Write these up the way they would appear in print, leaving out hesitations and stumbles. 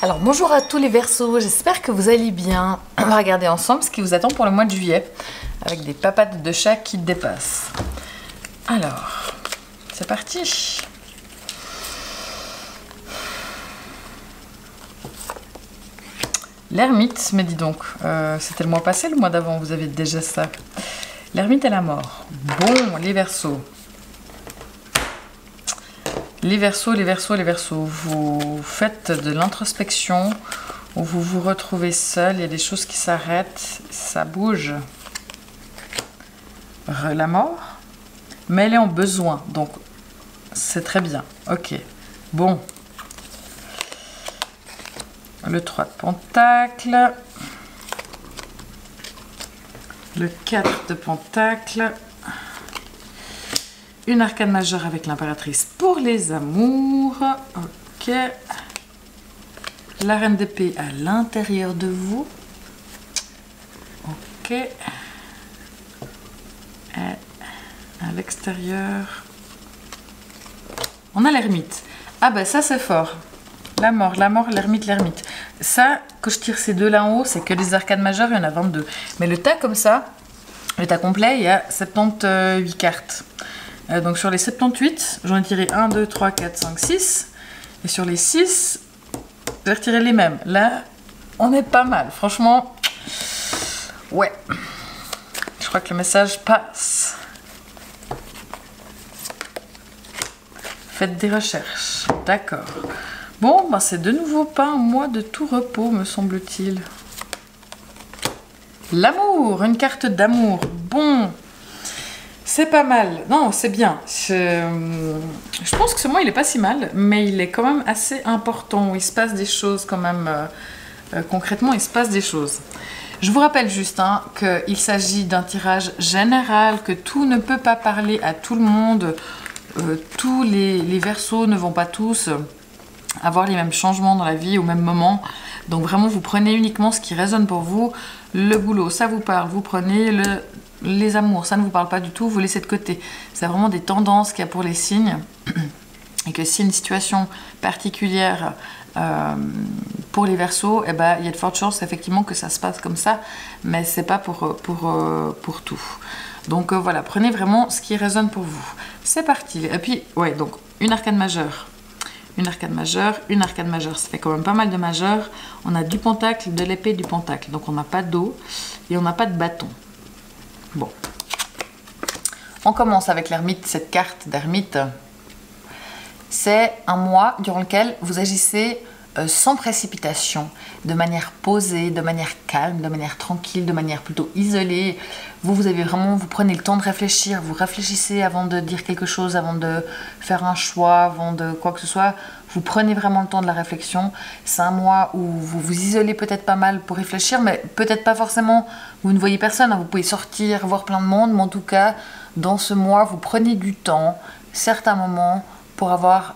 Alors bonjour à tous les Verseaux, j'espère que vous allez bien. On va regarder ensemble ce qui vous attend pour le mois de juillet avec des papates de chat qui dépassent. Alors, c'est parti. L'ermite, mais dis donc, c'était le mois passé, le mois d'avant, vous avez déjà ça. L'ermite et la mort. Bon, les Verseaux. Les Verseaux, les Verseaux, les Verseaux, vous faites de l'introspection, où vous vous retrouvez seul, il y a des choses qui s'arrêtent, ça bouge. La mort, mais elle est en besoin, donc c'est très bien. Ok, bon. Le 3 de Pentacle, le 4 de Pentacle, une arcane majeure avec l'impératrice pour les amours. Ok. La reine d'épée à l'intérieur de vous. Ok. Et à l'extérieur. On a l'ermite. Ah ben ça c'est fort. La mort, l'ermite, l'ermite. Ça, que je tire ces deux là en haut, c'est que les arcanes majeures, il y en a 22. Mais le tas comme ça, le tas complet, il y a 78 cartes. Donc sur les 78, j'en ai tiré 1, 2, 3, 4, 5, 6. Et sur les 6, j'ai retiré les mêmes. Là, on est pas mal. Franchement, ouais. Je crois que le message passe. Faites des recherches. D'accord. Bon, ben c'est de nouveau pas un mois de tout repos, me semble-t-il. L'amour, une carte d'amour. Bon. C'est pas mal, non c'est bien, je pense que ce mois il est pas si mal, mais il est quand même assez important, il se passe des choses quand même, concrètement il se passe des choses. Je vous rappelle juste qu'il s'agit d'un tirage général, que tout ne peut pas parler à tout le monde, tous les Verseaux ne vont pas tous avoir les mêmes changements dans la vie au même moment, donc vraiment vous prenez uniquement ce qui résonne pour vous. Le boulot ça vous parle, vous prenez les amours, ça ne vous parle pas du tout, vous laissez de côté. C'est vraiment des tendances qu'il y a pour les signes. Et que si une situation particulière pour les Verseaux, eh ben, il y a de fortes chances effectivement que ça se passe comme ça, mais c'est pas pour tout. Donc voilà, prenez vraiment ce qui résonne pour vous. C'est parti. Et puis, ouais, donc une arcane majeure. Une arcane majeure, une arcane majeure. Ça fait quand même pas mal de majeurs. On a du pentacle, de l'épée, du pentacle. Donc on n'a pas d'eau et on n'a pas de bâton. Bon, on commence avec l'ermite, cette carte d'ermite. C'est un mois durant lequel vous agissez sans précipitation, de manière posée, de manière calme, de manière tranquille, de manière plutôt isolée. Vous avez vraiment, vous prenez le temps de réfléchir, vous réfléchissez avant de dire quelque chose, avant de faire un choix, avant de quoi que ce soit. Vous prenez vraiment le temps de la réflexion. C'est un mois où vous vous isolez peut-être pas mal pour réfléchir, mais peut-être pas forcément, vous ne voyez personne. Vous pouvez sortir, voir plein de monde, mais en tout cas, dans ce mois, vous prenez du temps, certains moments, pour avoir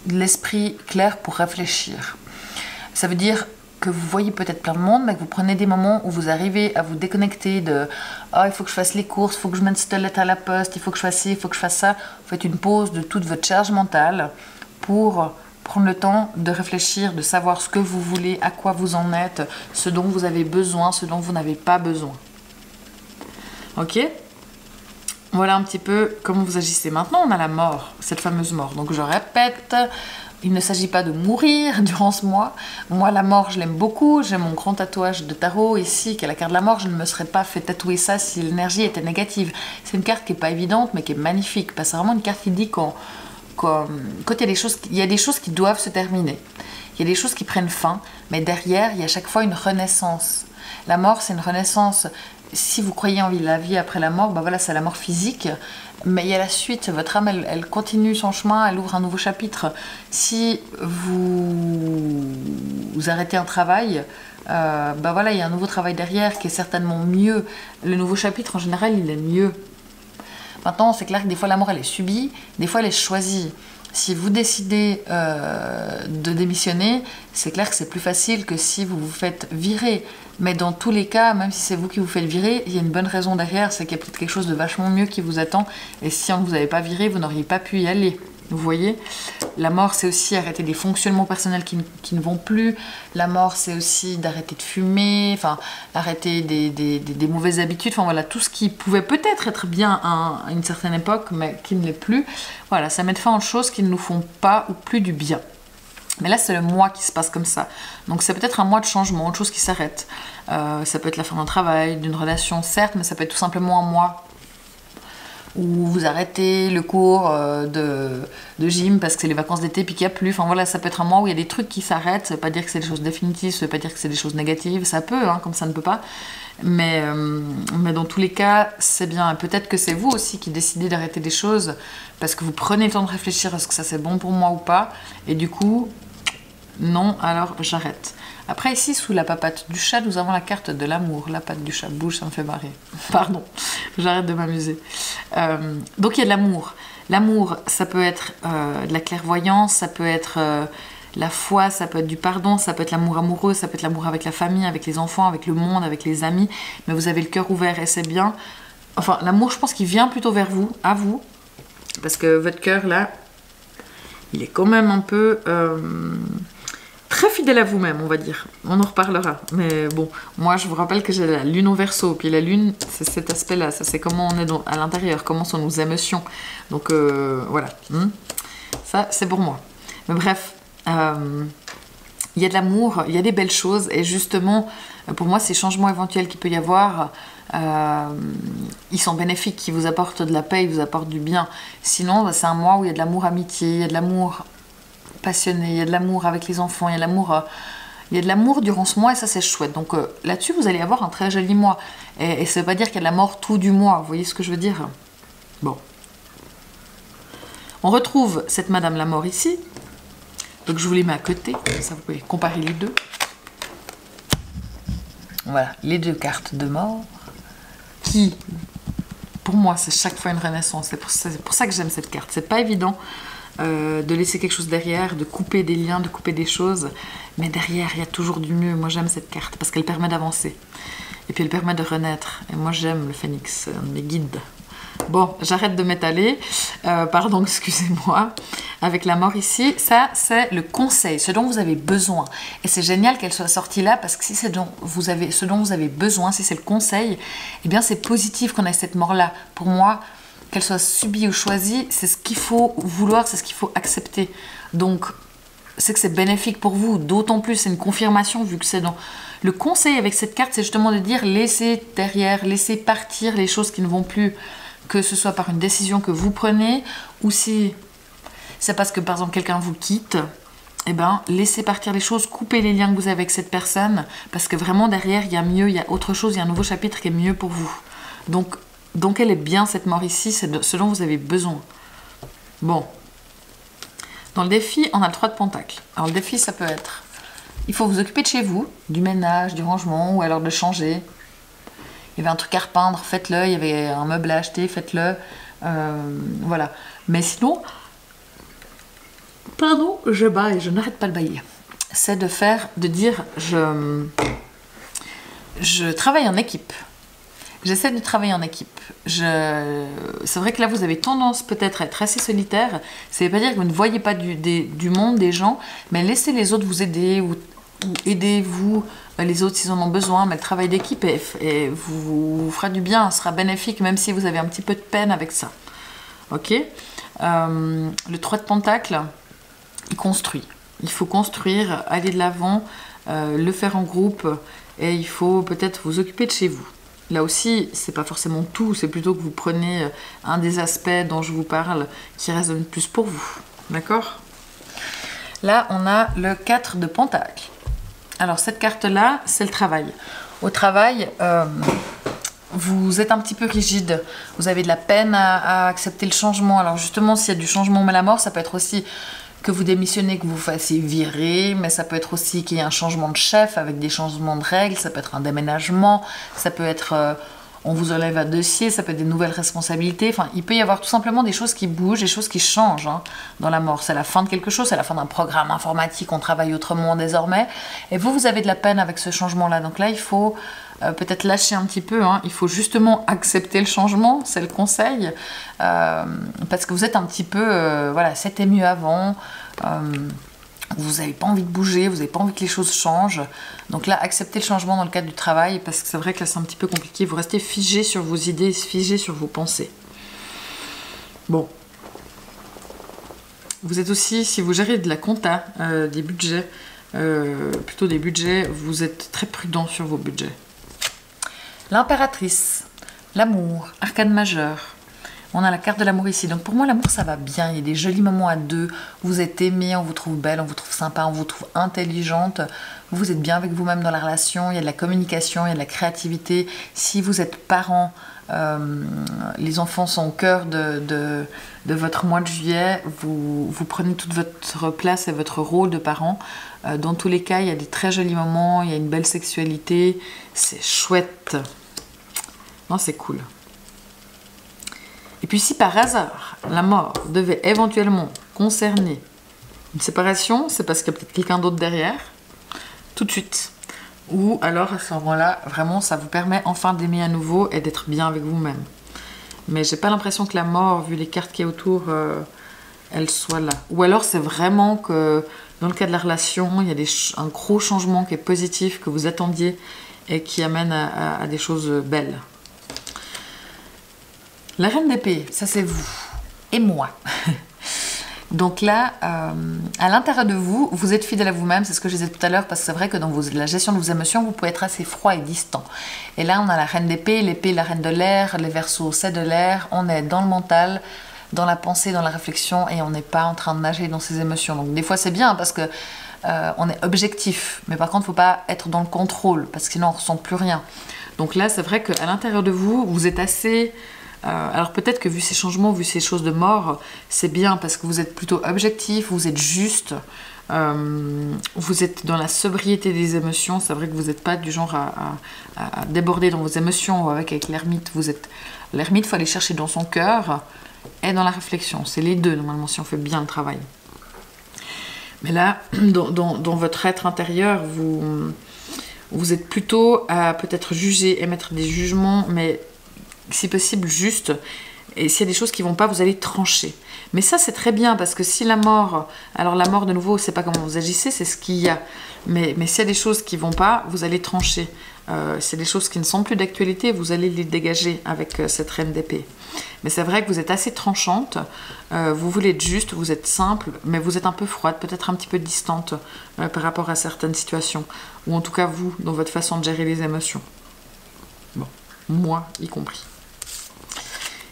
l'esprit clair pour réfléchir. Ça veut dire que vous voyez peut-être plein de monde, mais que vous prenez des moments où vous arrivez à vous déconnecter de « Ah, il faut que je fasse les courses, il faut que je mette cette lettre à la poste, il faut que je fasse ci, il faut que je fasse ça ». Vous faites une pause de toute votre charge mentale pour prendre le temps de réfléchir, de savoir ce que vous voulez, à quoi vous en êtes, ce dont vous avez besoin, ce dont vous n'avez pas besoin. Ok ? Voilà un petit peu comment vous agissez. Maintenant, on a la mort, cette fameuse mort. Donc je répète, il ne s'agit pas de mourir durant ce mois. Moi, la mort, je l'aime beaucoup. J'ai mon grand tatouage de tarot ici, qui est la carte de la mort. Je ne me serais pas fait tatouer ça si l'énergie était négative. C'est une carte qui n'est pas évidente, mais qui est magnifique. Parce que c'est vraiment une carte qui dit quand il y a des choses qui doivent se terminer. Il y a des choses qui prennent fin, mais derrière, il y a à chaque fois une renaissance. La mort, c'est une renaissance. Si vous croyez en la vie après la mort, ben voilà, c'est la mort physique, mais il y a la suite. Votre âme, elle continue son chemin, elle ouvre un nouveau chapitre. Si vous arrêtez un travail, ben voilà, il y a un nouveau travail derrière qui est certainement mieux. Le nouveau chapitre, en général, il est mieux. Maintenant, c'est clair que des fois, la mort, elle est subie, des fois, elle est choisie. Si vous décidez de démissionner, c'est clair que c'est plus facile que si vous vous faites virer. Mais dans tous les cas, même si c'est vous qui vous faites virer, il y a une bonne raison derrière, c'est qu'il y a peut-être quelque chose de vachement mieux qui vous attend. Et si on ne vous avait pas viré, vous n'auriez pas pu y aller. Vous voyez ? La mort, c'est aussi arrêter des fonctionnements personnels qui ne vont plus. La mort, c'est aussi d'arrêter de fumer, enfin, arrêter des mauvaises habitudes. Enfin voilà, tout ce qui pouvait peut-être être bien à une certaine époque, mais qui ne l'est plus. Voilà, ça met fin aux choses qui ne nous font pas ou plus du bien. Mais là, c'est le mois qui se passe comme ça. Donc, c'est peut-être un mois de changement, autre chose qui s'arrête. Ça peut être la fin d'un travail, d'une relation, certes, mais ça peut être tout simplement un mois où vous arrêtez le cours de gym parce que c'est les vacances d'été puis qu'il n'y a plus. Enfin voilà, ça peut être un mois où il y a des trucs qui s'arrêtent. Ça ne veut pas dire que c'est des choses définitives, ça ne veut pas dire que c'est des choses négatives. Ça peut, hein, comme ça ne peut pas. Mais dans tous les cas, c'est bien. Peut-être que c'est vous aussi qui décidez d'arrêter des choses parce que vous prenez le temps de réfléchir, est-ce que ça c'est bon pour moi ou pas. Et du coup, non, alors j'arrête. Après ici, sous la papate du chat, nous avons la carte de l'amour. La patte du chat bouge, ça me fait marrer. Pardon, j'arrête de m'amuser. Donc il y a de l'amour. L'amour, ça peut être de la clairvoyance, ça peut être la foi, ça peut être du pardon, ça peut être l'amour amoureux, ça peut être l'amour avec la famille, avec les enfants, avec le monde, avec les amis. Mais vous avez le cœur ouvert et c'est bien. Enfin, l'amour, je pense qu'il vient plutôt vers vous, à vous. Parce que votre cœur, là, il est quand même un peu... très fidèle à vous-même, on va dire. On en reparlera. Mais bon, moi, je vous rappelle que j'ai la lune en Verseau. Puis la lune, c'est cet aspect-là. Ça, c'est comment on est à l'intérieur, comment sont nos émotions. Donc, voilà. Ça, c'est pour moi. Mais bref, il y a de l'amour, il y a des belles choses. Et justement, pour moi, ces changements éventuels qu'il peut y avoir, ils sont bénéfiques, ils vous apportent de la paix, ils vous apportent du bien. Sinon, c'est un mois où il y a de l'amour amitié, il y a de l'amour passionné, il y a de l'amour avec les enfants, il y a de l'amour durant ce mois et ça c'est chouette. Donc là-dessus vous allez avoir un très joli mois et ça veut pas dire qu'il y a de la mort tout du mois, vous voyez ce que je veux dire? Bon. On retrouve cette Madame la Mort ici, donc je vous les mets à côté, comme ça vous pouvez comparer les deux. Voilà, les deux cartes de mort qui, pour moi, c'est chaque fois une renaissance. C'est pour ça que j'aime cette carte. C'est pas évident de laisser quelque chose derrière, de couper des liens, de couper des choses. Mais derrière, il y a toujours du mieux. Moi, j'aime cette carte parce qu'elle permet d'avancer. Et puis, elle permet de renaître. Et moi, j'aime le phénix, un de mes guides. Bon, j'arrête de m'étaler. Pardon, excusez-moi. Avec la mort ici, ça, c'est le conseil, ce dont vous avez besoin. Et c'est génial qu'elle soit sortie là parce que si c'est ce dont vous avez besoin, si c'est le conseil, eh bien, c'est positif qu'on ait cette mort-là. Pour moi, qu'elle soit subie ou choisie, c'est ce qu'il faut vouloir, c'est ce qu'il faut accepter. Donc, c'est que c'est bénéfique pour vous, d'autant plus, c'est une confirmation vu que c'est dans... Le conseil avec cette carte, c'est justement de dire laissez derrière, laissez partir les choses qui ne vont plus, que ce soit par une décision que vous prenez, ou si c'est parce que par exemple quelqu'un vous quitte, eh ben, laissez partir les choses, coupez les liens que vous avez avec cette personne, parce que vraiment derrière, il y a mieux, il y a autre chose, il y a un nouveau chapitre qui est mieux pour vous. Donc elle est bien cette mort ici, c'est ce dont vous avez besoin. Bon. Dans le défi, on a le 3 de Pentacle. Alors le défi, ça peut être, il faut vous occuper de chez vous, du ménage, du rangement, ou alors de changer. Il y avait un truc à repeindre, faites-le. Il y avait un meuble à acheter, faites-le. Voilà. Mais sinon, pardon, je baille, je n'arrête pas de bailler. C'est de dire, je travaille en équipe. J'essaie de travailler en équipe. C'est vrai que là, vous avez tendance peut-être à être assez solitaire. Ça ne veut pas dire que vous ne voyez pas du monde, des gens, mais laissez les autres vous aider ou aidez-vous les autres s'ils en ont besoin. Mais le travail d'équipe vous fera du bien, sera bénéfique, même si vous avez un petit peu de peine avec ça. Ok. Le 3 de Pentacle, il construit. Il faut construire, aller de l'avant, le faire en groupe, et il faut peut-être vous occuper de chez vous. Là aussi, c'est pas forcément tout, c'est plutôt que vous prenez un des aspects dont je vous parle qui résonne plus pour vous. D'accord? Là, on a le 4 de Pentacle. Alors, cette carte-là, c'est le travail. Au travail, vous êtes un petit peu rigide. Vous avez de la peine à accepter le changement. Alors, justement, s'il y a du changement mais la mort, ça peut être aussi que vous démissionnez, que vous fassiez virer, mais ça peut être aussi qu'il y ait un changement de chef avec des changements de règles, ça peut être un déménagement, ça peut être on vous enlève un dossier, ça peut être des nouvelles responsabilités, enfin il peut y avoir tout simplement des choses qui bougent, des choses qui changent dans la mort. C'est la fin de quelque chose, c'est la fin d'un programme informatique, on travaille autrement désormais, et vous avez de la peine avec ce changement-là, donc là il faut peut-être lâcher un petit peu, hein. Il faut justement accepter le changement, c'est le conseil, parce que vous êtes un petit peu, voilà, c'était mieux avant, vous n'avez pas envie de bouger, vous n'avez pas envie que les choses changent. Donc là, acceptez le changement dans le cadre du travail, parce que c'est vrai que là, c'est un petit peu compliqué. Vous restez figé sur vos idées, figé sur vos pensées. Bon. Vous êtes aussi, si vous gérez de la compta, des budgets, plutôt des budgets, vous êtes très prudent sur vos budgets. L'impératrice, l'amour, arcane majeur. On a la carte de l'amour ici. Donc pour moi, l'amour, ça va bien. Il y a des jolis moments à deux. Vous êtes aimé, on vous trouve belle, on vous trouve sympa, on vous trouve intelligente. Vous êtes bien avec vous-même dans la relation. Il y a de la communication, il y a de la créativité. Si vous êtes parent, les enfants sont au cœur de votre mois de juillet. Vous prenez toute votre place et votre rôle de parent. Dans tous les cas, il y a des très jolis moments. Il y a une belle sexualité. C'est chouette. Non, c'est cool. Et puis si par hasard, la mort devait éventuellement concerner une séparation, c'est parce qu'il y a peut-être quelqu'un d'autre derrière, tout de suite. Ou alors à ce moment-là, vraiment, ça vous permet enfin d'aimer à nouveau et d'être bien avec vous-même. Mais j'ai pas l'impression que la mort, vu les cartes qu'il y a autour, elle soit là. Ou alors c'est vraiment que dans le cas de la relation, il y a un gros changement qui est positif, que vous attendiez et qui amène à des choses belles. La reine d'épée, ça c'est vous et moi. Donc là, à l'intérieur de vous, vous êtes fidèle à vous-même, c'est ce que je disais tout à l'heure, parce que c'est vrai que dans la gestion de vos émotions, vous pouvez être assez froid et distant. Et là, on a la reine d'épée, l'épée, la reine de l'air, les Verseaux, c'est de l'air, on est dans le mental, dans la pensée, dans la réflexion, et on n'est pas en train de nager dans ses émotions. Donc des fois c'est bien, parce que on est objectif, mais par contre, il ne faut pas être dans le contrôle, parce que sinon on ne ressent plus rien. Donc là, c'est vrai qu'à l'intérieur de vous, vous êtes assez... alors peut-être que vu ces changements, vu ces choses de mort, c'est bien parce que vous êtes plutôt objectif, vous êtes juste, vous êtes dans la sobriété des émotions. C'est vrai que vous n'êtes pas du genre à déborder dans vos émotions. Avec l'ermite, vous êtes... L'ermite, il faut aller chercher dans son cœur et dans la réflexion. C'est les deux, normalement, si on fait bien le travail. Mais là, dans votre être intérieur, vous êtes plutôt à peut-être juger, émettre des jugements, mais... si possible juste, et s'il y a des choses qui vont pas, vous allez trancher. Mais ça c'est très bien, parce que si la mort, alors la mort de nouveau, c'est pas comment vous agissez, c'est ce qu'il y a, mais s'il y a des choses qui vont pas, vous allez trancher. C'est des choses qui ne sont plus d'actualité, vous allez les dégager avec cette reine d'épée. Mais c'est vrai que vous êtes assez tranchante, vous voulez être juste, vous êtes simple, mais vous êtes un peu froide, peut-être un petit peu distante par rapport à certaines situations, ou en tout cas vous, dans votre façon de gérer les émotions. Bon, moi y compris.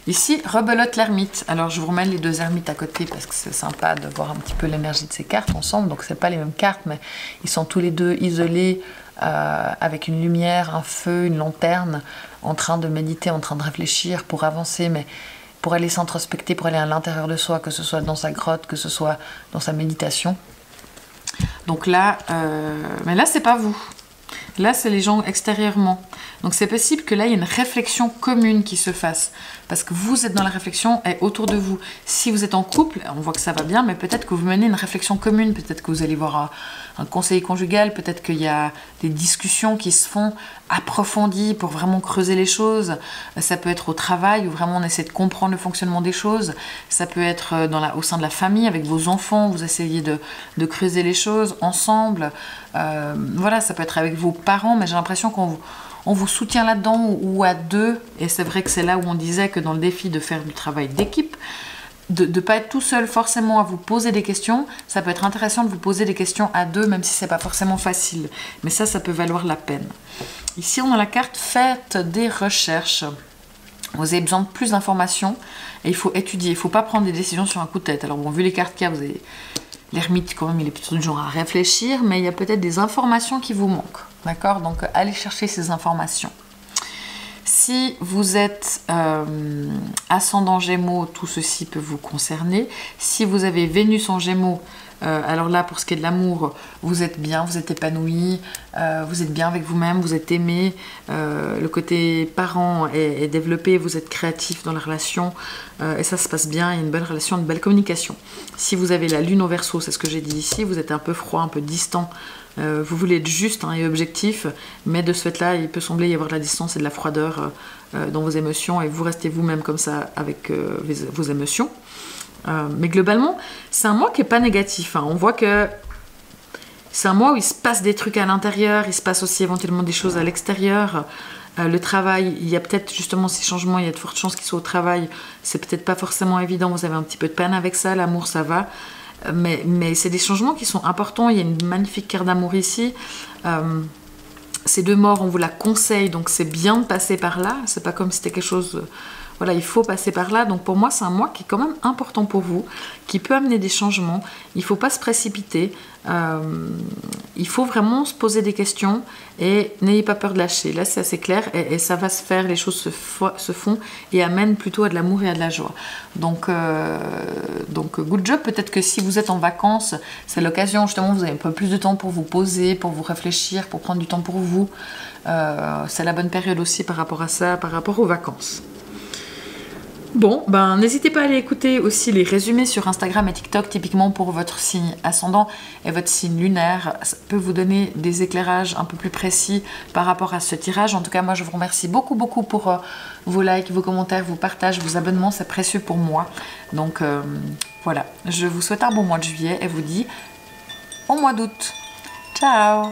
Ici, rebelote l'ermite. Alors, je vous remets les deux ermites à côté parce que c'est sympa de voir un petit peu l'énergie de ces cartes ensemble. Donc, c'est pas les mêmes cartes, mais ils sont tous les deux isolés avec une lumière, un feu, une lanterne, en train de méditer, en train de réfléchir pour avancer, mais pour aller s'introspecter, pour aller à l'intérieur de soi, que ce soit dans sa grotte, que ce soit dans sa méditation. Donc là, mais là, c'est pas vous. Là, c'est les gens extérieurement. Donc, c'est possible que là, il y ait une réflexion commune qui se fasse. Parce que vous êtes dans la réflexion et autour de vous. Si vous êtes en couple, on voit que ça va bien, mais peut-être que vous menez une réflexion commune. Peut-être que vous allez voir un conseiller conjugal. Peut-être qu'il y a des discussions qui se font approfondies pour vraiment creuser les choses. Ça peut être au travail où vraiment on essaie de comprendre le fonctionnement des choses. Ça peut être au sein de la famille, avec vos enfants. Vous essayez de creuser les choses ensemble. Voilà, ça peut être avec vos parents, mais j'ai l'impression qu'on vous soutient là-dedans ou à deux. Et c'est vrai que c'est là où on disait que dans le défi de faire du travail d'équipe, de ne pas être tout seul forcément à vous poser des questions, ça peut être intéressant de vous poser des questions à deux, même si c'est pas forcément facile. Mais ça peut valoir la peine. Ici, on a la carte « Faites des recherches ». Vous avez besoin de plus d'informations et il faut étudier. Il ne faut pas prendre des décisions sur un coup de tête. Alors bon, vu les cartes qu'il y a, vous avez... L'ermite, quand même, il est plutôt du genre à réfléchir, mais il y a peut-être des informations qui vous manquent. D'accord? Donc, allez chercher ces informations. Si vous êtes ascendant Gémeaux, tout ceci peut vous concerner. Si vous avez Vénus en Gémeaux, alors là, pour ce qui est de l'amour, vous êtes bien, vous êtes épanoui, vous êtes bien avec vous-même, vous êtes aimé, le côté parent est développé, vous êtes créatif dans la relation et ça se passe bien, il y a une belle relation, une belle communication. Si vous avez la lune au Verseau, c'est ce que j'ai dit ici, vous êtes un peu froid, un peu distant, vous voulez être juste et objectif, mais de ce fait-là, il peut sembler y avoir de la distance et de la froideur dans vos émotions et vous restez vous-même comme ça avec vos émotions. Mais globalement, c'est un mois qui n'est pas négatif. Hein. On voit que c'est un mois où il se passe des trucs à l'intérieur, il se passe aussi éventuellement des choses à l'extérieur. Le travail, il y a peut-être justement ces changements, il y a de fortes chances qu'ils soient au travail. C'est peut-être pas forcément évident, vous avez un petit peu de peine avec ça. L'amour, ça va. Mais c'est des changements qui sont importants. Il y a une magnifique carte d'amour ici. Ces deux morts, on vous la conseille, donc c'est bien de passer par là. C'est pas comme si c'était quelque chose... Voilà, il faut passer par là. Donc pour moi, c'est un mois qui est quand même important pour vous, qui peut amener des changements. Il ne faut pas se précipiter. Il faut vraiment se poser des questions et n'ayez pas peur de lâcher. Là, c'est assez clair et ça va se faire. Les choses se font et amènent plutôt à de l'amour et à de la joie. Donc good job. Peut-être que si vous êtes en vacances, c'est l'occasion justement, vous avez un peu plus de temps pour vous poser, pour vous réfléchir, pour prendre du temps pour vous. C'est la bonne période aussi par rapport à ça, par rapport aux vacances. Bon, ben n'hésitez pas à aller écouter aussi les résumés sur Instagram et TikTok, typiquement pour votre signe ascendant et votre signe lunaire. Ça peut vous donner des éclairages un peu plus précis par rapport à ce tirage. En tout cas, moi, je vous remercie beaucoup pour vos likes, vos commentaires, vos partages, vos abonnements. C'est précieux pour moi. Donc, voilà. Je vous souhaite un bon mois de juillet et vous dis au mois d'août. Ciao!